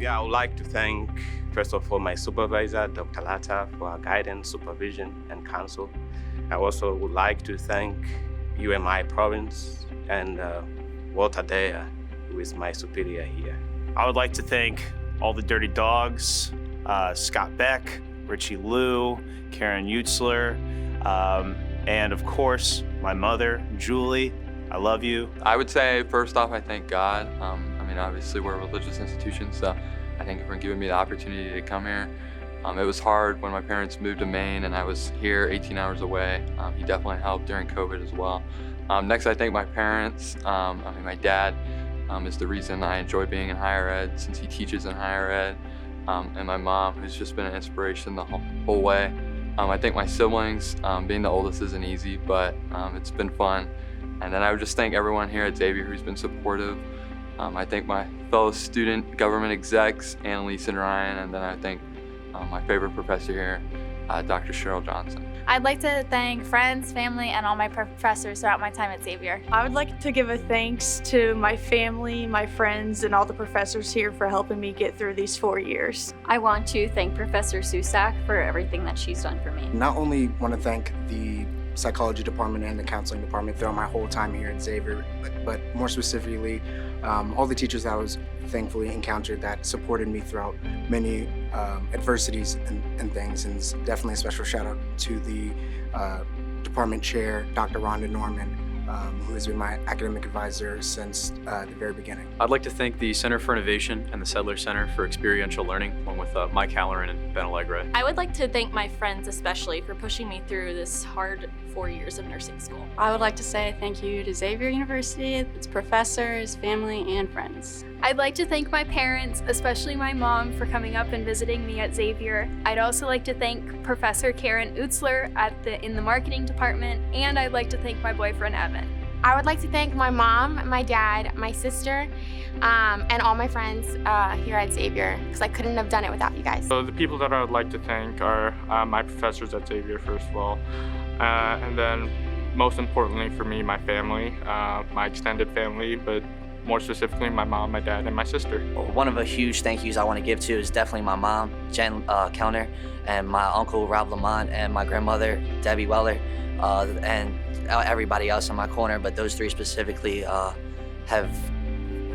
I would like to thank, first of all, my supervisor, Dr. Lata, for her guidance, supervision, and counsel. I also would like to thank UMI Province and Walter Daya, who is my superior here. I would like to thank all the Dirty Dogs, Scott Beck, Richie Liu, Karen Utzler, and of course, my mother, Julie. I love you. I would say, first off, I thank God. Obviously we're a religious institution, so I thank you for giving me the opportunity to come here. It was hard when my parents moved to Maine and I was here 18 hours away. He definitely helped during COVID as well. Next, I thank my parents. My dad is the reason I enjoy being in higher ed, since he teaches in higher ed. And my mom, who's just been an inspiration the whole way. I think my siblings, being the oldest isn't easy, but it's been fun. And then I would just thank everyone here at Xavier who's been supportive. I thank my fellow student government execs, Annalise and Ryan, and then I thank my favorite professor here, Dr. Cheryl Johnson. I'd like to thank friends, family, and all my professors throughout my time at Xavier. I would like to give a thanks to my family, my friends, and all the professors here for helping me get through these 4 years. I want to thank Professor Susak for everything that she's done for me. Not only want to thank the psychology department and the counseling department throughout my whole time here at Xavier, but more specifically, all the teachers I was thankfully encountered that supported me throughout many adversities and things. And definitely a special shout out to the department chair, Dr. Rhonda Norman, who has been my academic advisor since the very beginning. I'd like to thank the Center for Innovation and the Sedler Center for Experiential Learning, along with Mike Halloran and Ben Allegre. I would like to thank my friends especially for pushing me through this hard 4 years of nursing school. I would like to say thank you to Xavier University, its professors, family, and friends. I'd like to thank my parents, especially my mom, for coming up and visiting me at Xavier. I'd also like to thank Professor Karen Utzler in the marketing department, and I'd like to thank my boyfriend, Evan. I would like to thank my mom, my dad, my sister, and all my friends here at Xavier, because I couldn't have done it without you guys. So the people that I would like to thank are my professors at Xavier, first of all, and then most importantly for me, my family, my extended family, but more specifically my mom, my dad, and my sister. One of the huge thank yous I want to give to is definitely my mom, Jen Kellner, and my uncle, Rob Lamont, and my grandmother, Debbie Weller, and everybody else in my corner, but those three specifically have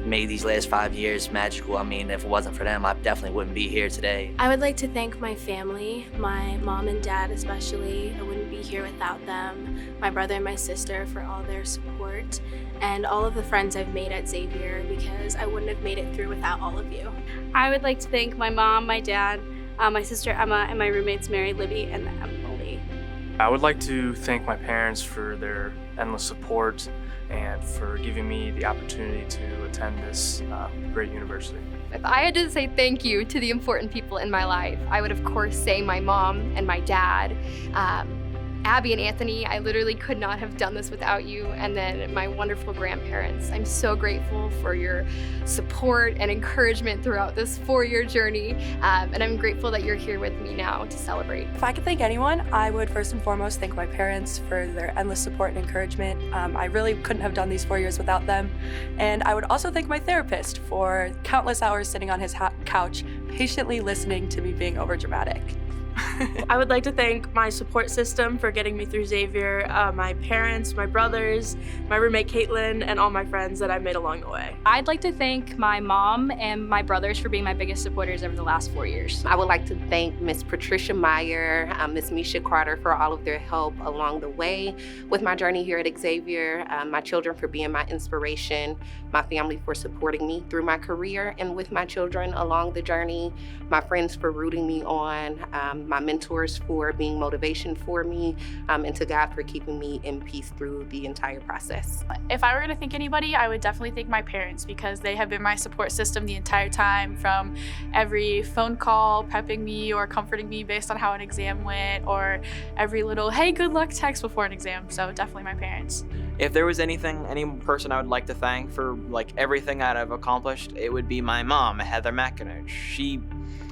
made these last 5 years magical. I mean, if it wasn't for them, I definitely wouldn't be here today. I would like to thank my family, my mom and dad especially. I wouldn't be here without them. My brother and my sister for all their support, and all of the friends I've made at Xavier, because I wouldn't have made it through without all of you. I would like to thank my mom, my dad, my sister Emma, and my roommates Mary, Libby, and Emily. I would like to thank my parents for their endless support and for giving me the opportunity to attend this great university. If I had to say thank you to the important people in my life, I would of course say my mom and my dad, Abby and Anthony. I literally could not have done this without you, and then my wonderful grandparents. I'm so grateful for your support and encouragement throughout this 4-year journey, and I'm grateful that you're here with me now to celebrate. If I could thank anyone, I would first and foremost thank my parents for their endless support and encouragement. I really couldn't have done these 4 years without them. And I would also thank my therapist for countless hours sitting on his couch, patiently listening to me being overdramatic. I would like to thank my support system for getting me through Xavier, my parents, my brothers, my roommate Caitlin, and all my friends that I've made along the way. I'd like to thank my mom and my brothers for being my biggest supporters over the last 4 years. I would like to thank Miss Patricia Meyer, Miss Misha Carter for all of their help along the way with my journey here at Xavier, my children for being my inspiration, my family for supporting me through my career and with my children along the journey, my friends for rooting me on, my mentors for being motivation for me, and to God for keeping me in peace through the entire process. If I were going to thank anybody, I would definitely thank my parents, because they have been my support system the entire time, from every phone call prepping me or comforting me based on how an exam went, or every little hey good luck text before an exam. So definitely my parents. If there was any person I would like to thank for everything that I've accomplished, it would be my mom, Heather McInerney. She,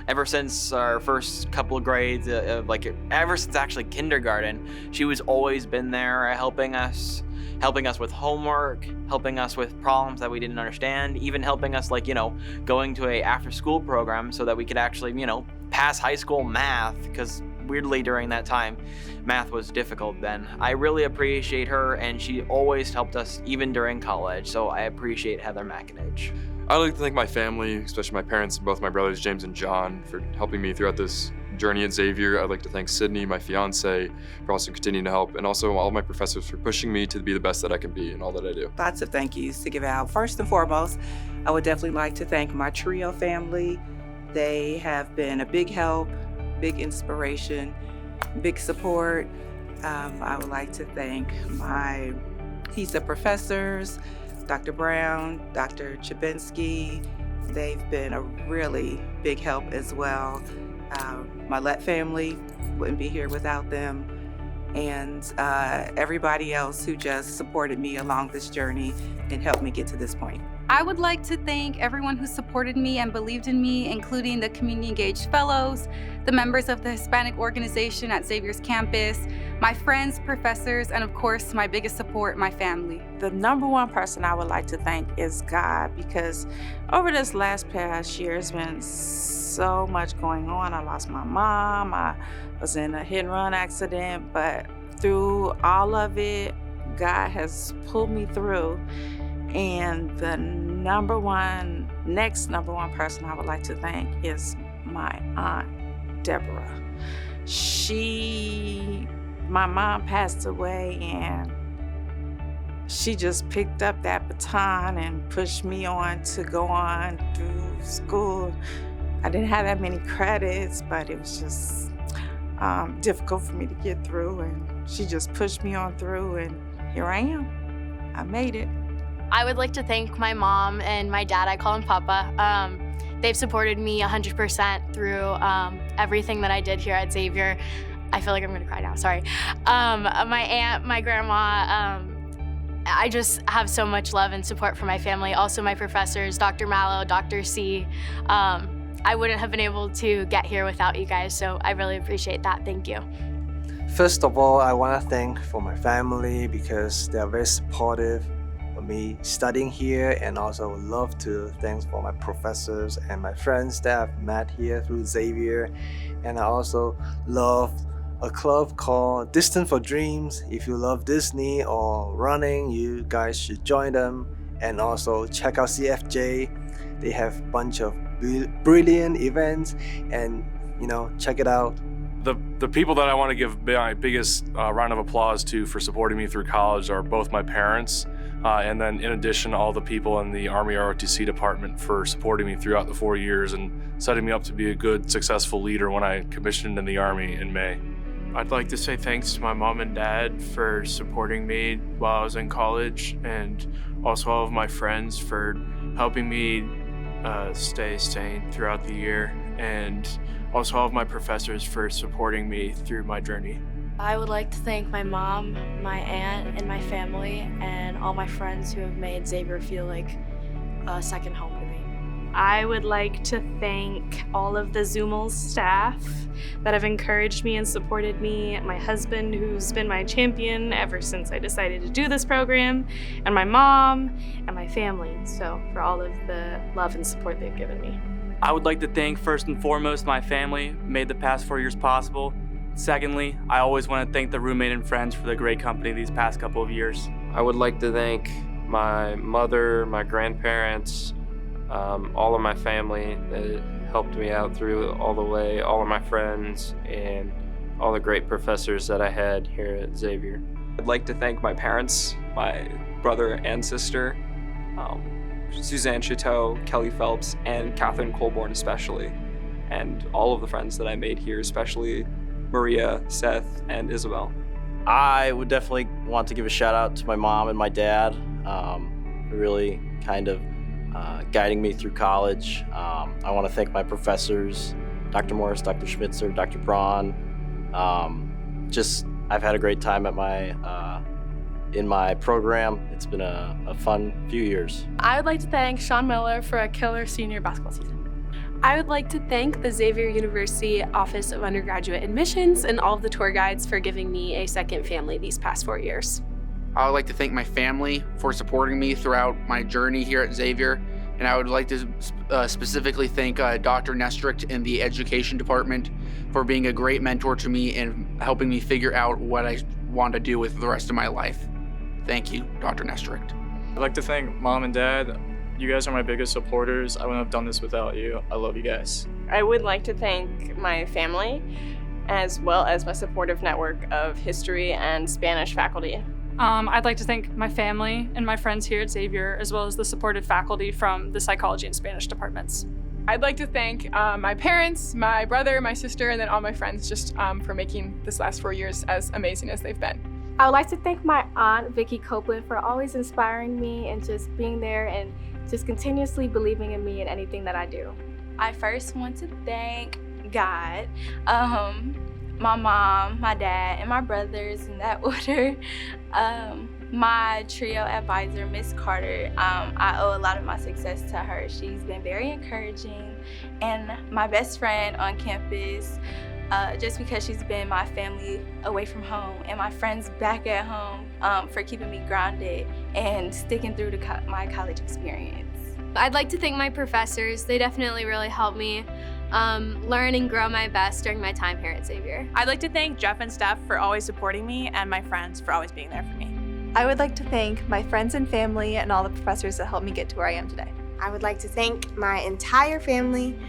ever since our first couple of grades, ever since actually kindergarten, she was always been there helping us. helping us with homework, helping us with problems that we didn't understand, even helping us going to a after school program so that we could actually, pass high school math, because weirdly during that time, math was difficult then. I really appreciate her, and she always helped us even during college, so I appreciate Heather McInerney. I'd like to thank my family, especially my parents, both my brothers, James and John, for helping me throughout this journey at Xavier. I'd like to thank Sydney, my fiance, for also continuing to help, and also all my professors for pushing me to be the best that I can be in all that I do. Lots of thank yous to give out. First and foremost, I would definitely like to thank my trio family. They have been a big help, big inspiration, big support. I would like to thank my PISA professors, Dr. Brown, Dr. Chabinsky. They've been a really big help as well. My Let family wouldn't be here without them. And everybody else who just supported me along this journey and helped me get to this point. I would like to thank everyone who supported me and believed in me, including the Community Engaged Fellows, the members of the Hispanic organization at Xavier's campus, my friends, professors, and of course, my biggest support, my family. The number one person I would like to thank is God, because over this past year, it's been so much going on. I lost my mom, I was in a hit and run accident, but through all of it, God has pulled me through. And the next number one person I would like to thank is my Aunt Deborah. My mom passed away, and she just picked up that baton and pushed me on to go on through school. I didn't have that many credits, but it was just difficult for me to get through, and she just pushed me on through, and here I am. I made it. I would like to thank my mom and my dad. I call him Papa. They've supported me 100% through everything that I did here at Xavier. I feel like I'm gonna cry now, sorry. My aunt, my grandma, I just have so much love and support for my family. Also my professors, Dr. Mallow, Dr. C. I wouldn't have been able to get here without you guys, so I really appreciate that. Thank you. First of all, I want to thank for my family because they are very supportive for me studying here, and also would love to thank for my professors and my friends that I've met here through Xavier. And I also love a club called Distant for Dreams. If you love Disney or running, you guys should join them. And also check out CFJ. They have a bunch of brilliant events, and check it out. The people that I want to give my biggest round of applause to for supporting me through college are both my parents, and then in addition, all the people in the Army ROTC department for supporting me throughout the 4 years and setting me up to be a good, successful leader when I commissioned in the Army in May. I'd like to say thanks to my mom and dad for supporting me while I was in college, and also all of my friends for helping me stay sane throughout the year, and also all of my professors for supporting me through my journey. I would like to thank my mom, my aunt, and my family, and all my friends who have made Xavier feel like a second home to me. I would like to thank all of the Zoomals staff that have encouraged me and supported me, my husband who's been my champion ever since I decided to do this program, and my mom and my family, so for all of the love and support they've given me. I would like to thank first and foremost my family who made the past 4 years possible. Secondly, I always want to thank the roommate and friends for the great company these past couple of years. I would like to thank my mother, my grandparents, all of my family that helped me out through all the way, all of my friends, and all the great professors that I had here at Xavier. I'd like to thank my parents, my brother and sister, Suzanne Chateau, Kelly Phelps, and Catherine Colborn especially, and all of the friends that I made here, especially Maria, Seth, and Isabel. I would definitely want to give a shout out to my mom and my dad, really kind of guiding me through college. I want to thank my professors, Dr. Morris, Dr. Schmitzer, Dr. Braun. I've had a great time at in my program. It's been a fun few years. I would like to thank Sean Miller for a killer senior basketball season. I would like to thank the Xavier University Office of Undergraduate Admissions and all of the tour guides for giving me a second family these past 4 years. I would like to thank my family for supporting me throughout my journey here at Xavier. And I would like to specifically thank Dr. Nestricht in the education department for being a great mentor to me and helping me figure out what I want to do with the rest of my life. Thank you, Dr. Nestricht. I'd like to thank Mom and Dad. You guys are my biggest supporters. I wouldn't have done this without you. I love you guys. I would like to thank my family as well as my supportive network of history and Spanish faculty. I'd like to thank my family and my friends here at Xavier, as well as the supportive faculty from the psychology and Spanish departments. I'd like to thank my parents, my brother, my sister, and then all my friends just for making this last 4 years as amazing as they've been. I would like to thank my aunt, Vicky Copeland, for always inspiring me and just being there and just continuously believing in me and anything that I do. I first want to thank God, my mom, my dad, and my brothers in that order. My trio advisor, Miss Carter, I owe a lot of my success to her. She's been very encouraging. And my best friend on campus, just because she's been my family away from home, and my friends back at home for keeping me grounded and sticking through my college experience. I'd like to thank my professors. They definitely really helped me learn and grow my best during my time here at Xavier. I'd like to thank Jeff and Steph for always supporting me and my friends for always being there for me. I would like to thank my friends and family and all the professors that helped me get to where I am today. I would like to thank my entire family,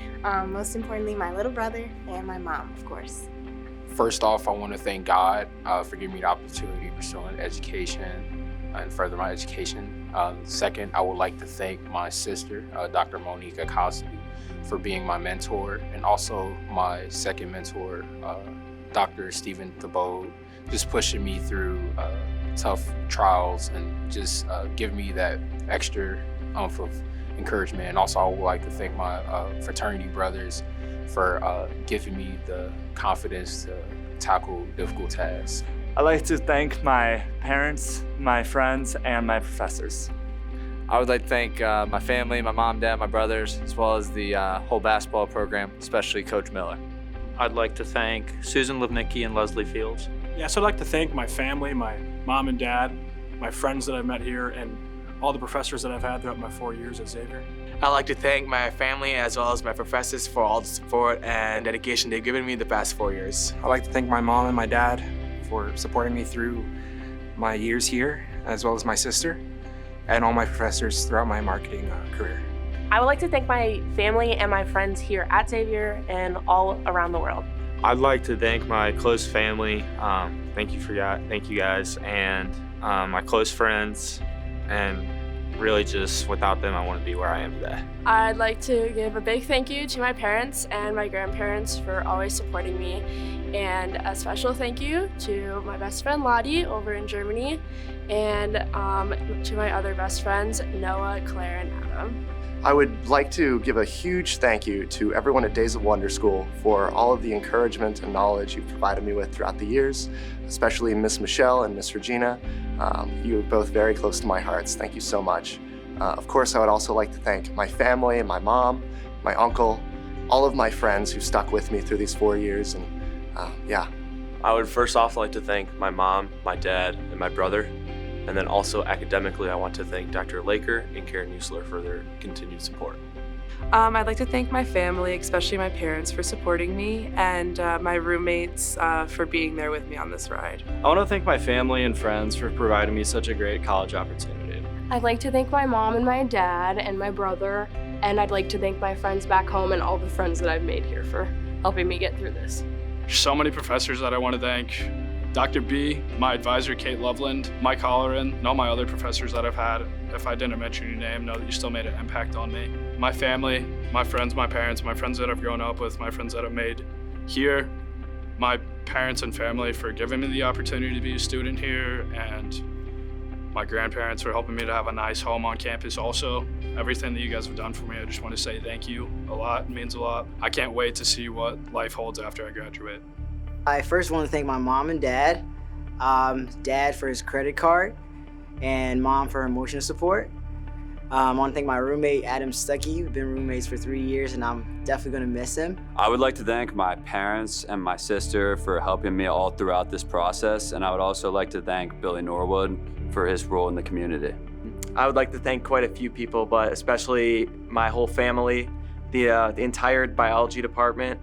most importantly my little brother and my mom, of course. First off, I want to thank God for giving me the opportunity to pursue an education and further my education. Second, I would like to thank my sister, Dr. Monica Cosby, for being my mentor, and also my second mentor, Dr. Stephen Thibault, just pushing me through tough trials and just give me that extra oomph of encouragement. And also I would like to thank my fraternity brothers for giving me the confidence to tackle difficult tasks. I'd like to thank my parents, my friends, and my professors. I would like to thank my family, my mom, dad, my brothers, as well as the whole basketball program, especially Coach Miller. I'd like to thank Susan Livnicki and Leslie Fields. Yes, I'd like to thank my family, my mom and dad, my friends that I've met here, and all the professors that I've had throughout my 4 years at Xavier. I'd like to thank my family as well as my professors for all the support and dedication they've given me the past 4 years. I'd like to thank my mom and my dad for supporting me through my years here, as well as my sister, and all my professors throughout my marketing career. I would like to thank my family and my friends here at Xavier and all around the world. I'd like to thank my close family. Thank you guys, and my close friends, and really just without them, I wouldn't be where I am today. I'd like to give a big thank you to my parents and my grandparents for always supporting me, and a special thank you to my best friend Lottie over in Germany, and to my other best friends Noah, Claire, and Adam. I would like to give a huge thank you to everyone at Days of Wonder School for all of the encouragement and knowledge you've provided me with throughout the years, especially Miss Michelle and Miss Regina. You are both very close to my hearts. Thank you so much. Of course, I would also like to thank my family and my mom, my uncle, all of my friends who stuck with me through these 4 years, and yeah. I would first off like to thank my mom, my dad, and my brother. And then also academically, I want to thank Dr. Laker and Karen Usler for their continued support. I'd like to thank my family, especially my parents, for supporting me, and my roommates for being there with me on this ride. I want to thank my family and friends for providing me such a great college opportunity. I'd like to thank my mom and my dad and my brother, and I'd like to thank my friends back home and all the friends that I've made here for helping me get through this. So many professors that I want to thank. Dr. B, my advisor, Kate Loveland, Mike Holleran, and all my other professors that I've had. If I didn't mention your name, know that you still made an impact on me. My family, my friends, my parents, my friends that I've grown up with, my friends that I've made here, my parents and family for giving me the opportunity to be a student here, and my grandparents for helping me to have a nice home on campus also. Everything that you guys have done for me, I just want to say thank you a lot. It means a lot. I can't wait to see what life holds after I graduate. I first want to thank my mom and dad. Dad for his credit card, and mom for her emotional support. I want to thank my roommate, Adam Stuckey. We've been roommates for 3 years, and I'm definitely going to miss him. I would like to thank my parents and my sister for helping me all throughout this process, and I would also like to thank Billy Norwood for his role in the community. I would like to thank quite a few people, but especially my whole family, the entire biology department,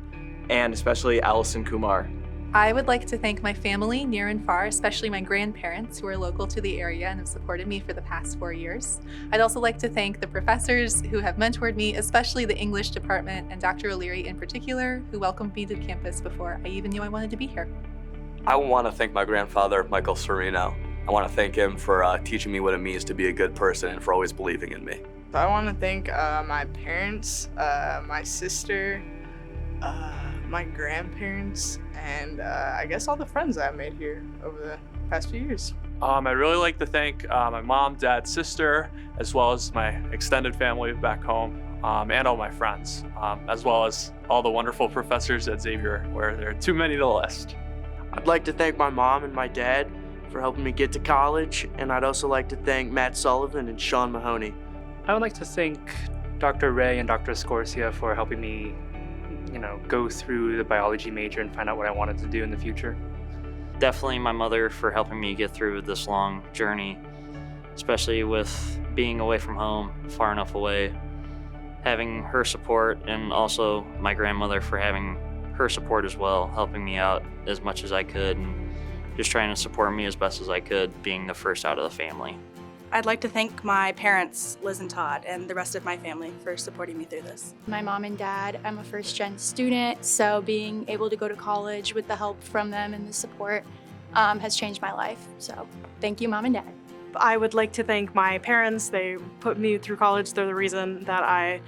and especially Allison Kumar. I would like to thank my family near and far, especially my grandparents who are local to the area and have supported me for the past 4 years. I'd also like to thank the professors who have mentored me, especially the English department and Dr. O'Leary in particular, who welcomed me to campus before I even knew I wanted to be here. I want to thank my grandfather, Michael Serino. I want to thank him for teaching me what it means to be a good person and for always believing in me. I want to thank my parents, my sister, my grandparents, and I guess all the friends I've made here over the past few years. I really like to thank my mom, dad, sister, as well as my extended family back home, and all my friends, as well as all the wonderful professors at Xavier, where there are too many to list. I'd like to thank my mom and my dad for helping me get to college, and I'd also like to thank Matt Sullivan and Sean Mahoney. I would like to thank Dr. Ray and Dr. Scorsia for helping me go through the biology major and find out what I wanted to do in the future. Definitely my mother for helping me get through this long journey, especially with being away from home, far enough away. Having her support, and also my grandmother for having her support as well, helping me out as much as I could and just trying to support me as best as I could, being the first out of the family. I'd like to thank my parents, Liz and Todd, and the rest of my family for supporting me through this. My mom and dad, I'm a first-gen student, so being able to go to college with the help from them and the support has changed my life. So thank you, Mom and Dad. I would like to thank my parents. They put me through college. They're the reason that I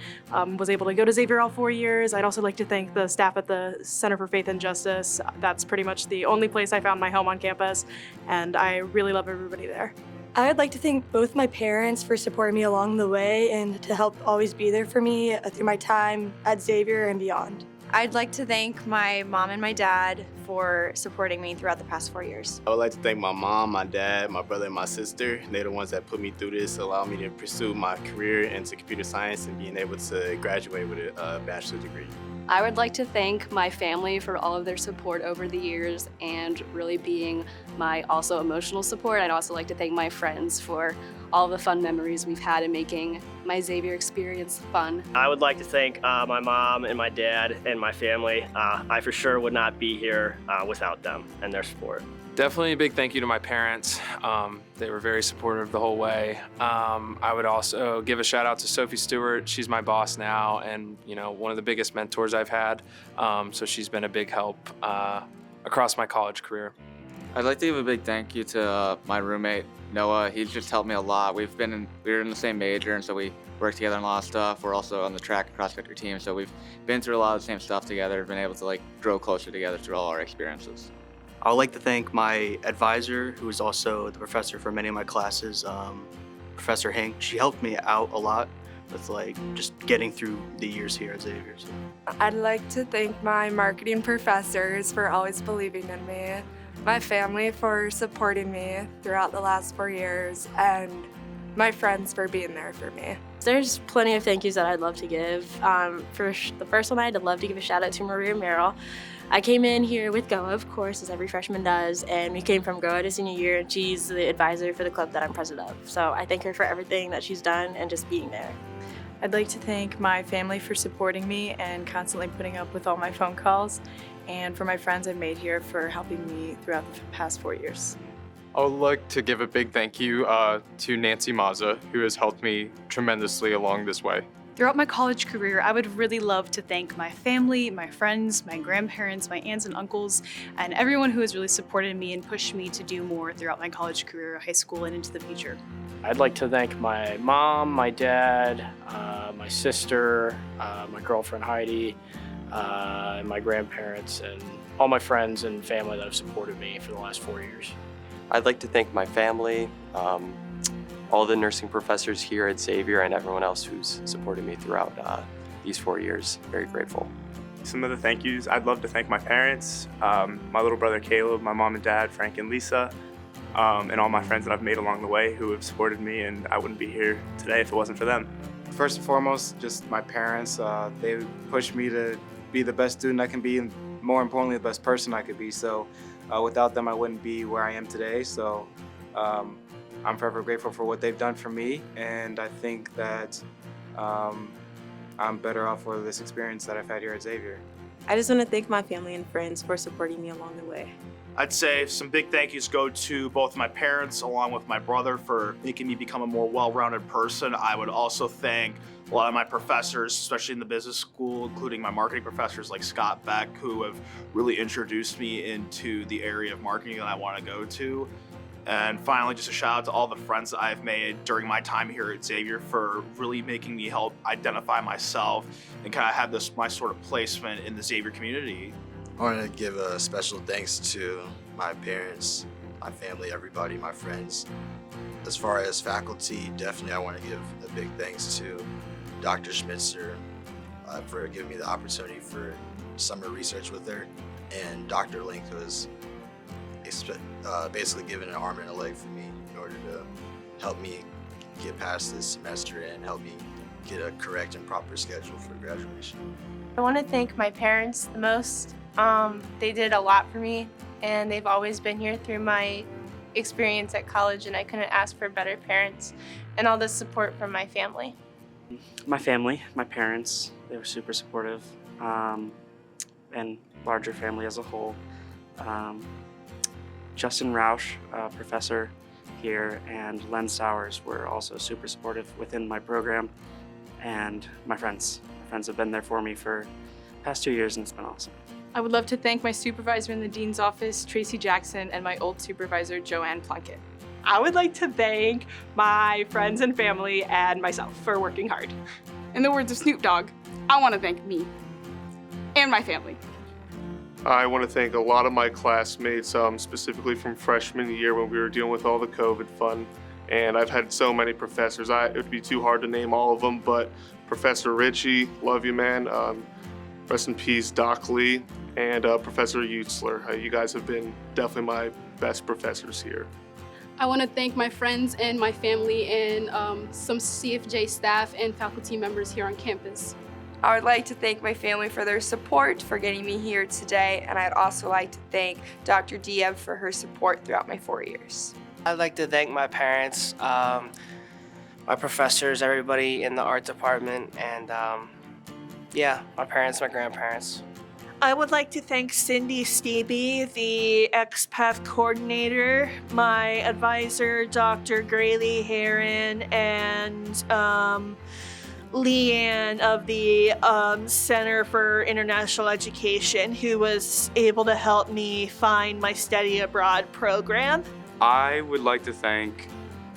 was able to go to Xavier all 4 years. I'd also like to thank the staff at the Center for Faith and Justice. That's pretty much the only place I found my home on campus, and I really love everybody there. I would like to thank both my parents for supporting me along the way and to help always be there for me through my time at Xavier and beyond. I'd like to thank my mom and my dad for supporting me throughout the past 4 years. I would like to thank my mom, my dad, my brother, and my sister. They're the ones that put me through this, allow me to pursue my career into computer science and being able to graduate with a bachelor's degree. I would like to thank my family for all of their support over the years and really being my also emotional support. I'd also like to thank my friends for all the fun memories we've had in making my Xavier experience fun. I would like to thank my mom and my dad and my family. I for sure would not be here without them and their support. Definitely a big thank you to my parents. They were very supportive the whole way. I would also give a shout out to Sophie Stewart. She's my boss now and one of the biggest mentors I've had. So she's been a big help across my college career. I'd like to give a big thank you to my roommate, Noah. He's just helped me a lot. We were in the same major, and so we work together on a lot of stuff. We're also on the track and cross country team, so we've been through a lot of the same stuff together, been able to grow closer together through all our experiences. I would like to thank my advisor, who is also the professor for many of my classes, Professor Hank. She helped me out a lot with just getting through the years here at Xavier. I'd like to thank my marketing professors for always believing in me, my family for supporting me throughout the last 4 years, and my friends for being there for me. There's plenty of thank yous that I'd love to give. For the first one, I'd love to give a shout out to Maria Merrill. I came in here with GOA, of course, as every freshman does, and we came from GOA to senior year, and she's the advisor for the club that I'm president of. So I thank her for everything that she's done and just being there. I'd like to thank my family for supporting me and constantly putting up with all my phone calls, and for my friends I've made here for helping me throughout the past 4 years. I would like to give a big thank you to Nancy Mazza, who has helped me tremendously along this way. Throughout my college career, I would really love to thank my family, my friends, my grandparents, my aunts and uncles, and everyone who has really supported me and pushed me to do more throughout my college career, high school, and into the future. I'd like to thank my mom, my dad, my sister, my girlfriend Heidi, and my grandparents, and all my friends and family that have supported me for the last 4 years. I'd like to thank my family, all the nursing professors here at Xavier, and everyone else who's supported me throughout these 4 years. Very grateful. Some of the thank yous, I'd love to thank my parents, my little brother Caleb, my mom and dad, Frank and Lisa, and all my friends that I've made along the way who have supported me, and I wouldn't be here today if it wasn't for them. First and foremost, just my parents. They pushed me to be the best student I can be, and more importantly, the best person I could be. So without them, I wouldn't be where I am today. So I'm forever grateful for what they've done for me, and I think that I'm better off for this experience that I've had here at Xavier. I just want to thank my family and friends for supporting me along the way. I'd say some big thank yous go to both my parents along with my brother for making me become a more well-rounded person. I would also thank a lot of my professors, especially in the business school, including my marketing professors like Scott Beck, who have really introduced me into the area of marketing that I want to go to. And finally, just a shout out to all the friends that I've made during my time here at Xavier for really making me help identify myself and kind of have this my sort of placement in the Xavier community. I want to give a special thanks to my parents, my family, everybody, my friends. As far as faculty, definitely I want to give a big thanks to Dr. Schmitzer for giving me the opportunity for summer research with her, and Dr. Link, who was basically given an arm and a leg for me in order to help me get past this semester and help me get a correct and proper schedule for graduation. I want to thank my parents the most. They did a lot for me, and they've always been here through my experience at college, and I couldn't ask for better parents and all the support from my family. My family, my parents, they were super supportive, and larger family as a whole. Justin Rausch, professor here, and Len Sowers were also super supportive within my program, and my friends. My friends have been there for me for the past 2 years, and it's been awesome. I would love to thank my supervisor in the dean's office, Tracy Jackson, and my old supervisor, Joanne Plunkett. I would like to thank my friends and family and myself for working hard. In the words of Snoop Dogg, I want to thank me and my family. I want to thank a lot of my classmates, specifically from freshman year when we were dealing with all the COVID fun. And I've had so many professors. It would be too hard to name all of them, but Professor Ritchie, love you, man. Rest in peace, Doc Lee, and Professor Utzler. You guys have been definitely my best professors here. I want to thank my friends and my family and some CFJ staff and faculty members here on campus. I would like to thank my family for their support for getting me here today, and I'd also like to thank Dr. Diab for her support throughout my 4 years. I'd like to thank my parents, my professors, everybody in the art department, and yeah, my parents, my grandparents. I would like to thank Cindy Steby, the XPath coordinator, my advisor, Dr. Grayley Heron, and Leanne of the Center for International Education, who was able to help me find my study abroad program. I would like to thank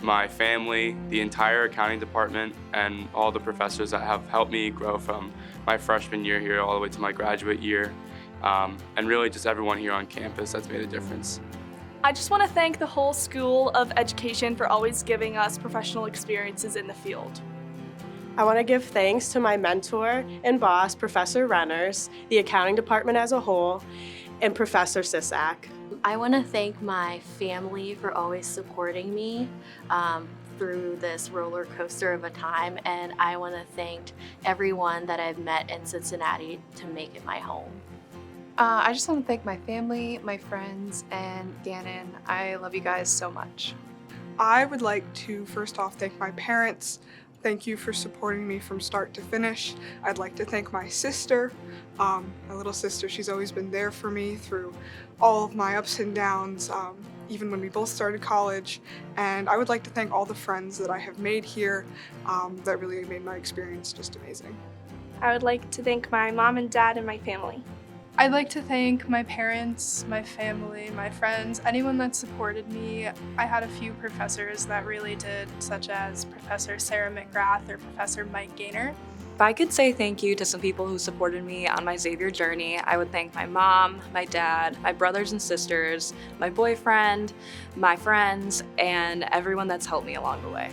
my family, the entire accounting department, and all the professors that have helped me grow from my freshman year here all the way to my graduate year, and really just everyone here on campus that's made a difference. I just want to thank the whole School of Education for always giving us professional experiences in the field. I want to give thanks to my mentor and boss, Professor Renners, the accounting department as a whole, and Professor Sisak. I want to thank my family for always supporting me through this roller coaster of a time, and I want to thank everyone that I've met in Cincinnati to make it my home. I just want to thank my family, my friends, and Gannon. I love you guys so much. I would like to first off thank my parents. Thank you for supporting me from start to finish. I'd like to thank my sister, my little sister. She's always been there for me through all of my ups and downs, even when we both started college. And I would like to thank all the friends that I have made here that really made my experience just amazing. I would like to thank my mom and dad and my family. I'd like to thank my parents, my family, my friends, anyone that supported me. I had a few professors that really did, such as Professor Sarah McGrath or Professor Mike Gaynor. If I could say thank you to some people who supported me on my Xavier journey, I would thank my mom, my dad, my brothers and sisters, my boyfriend, my friends, and everyone that's helped me along the way.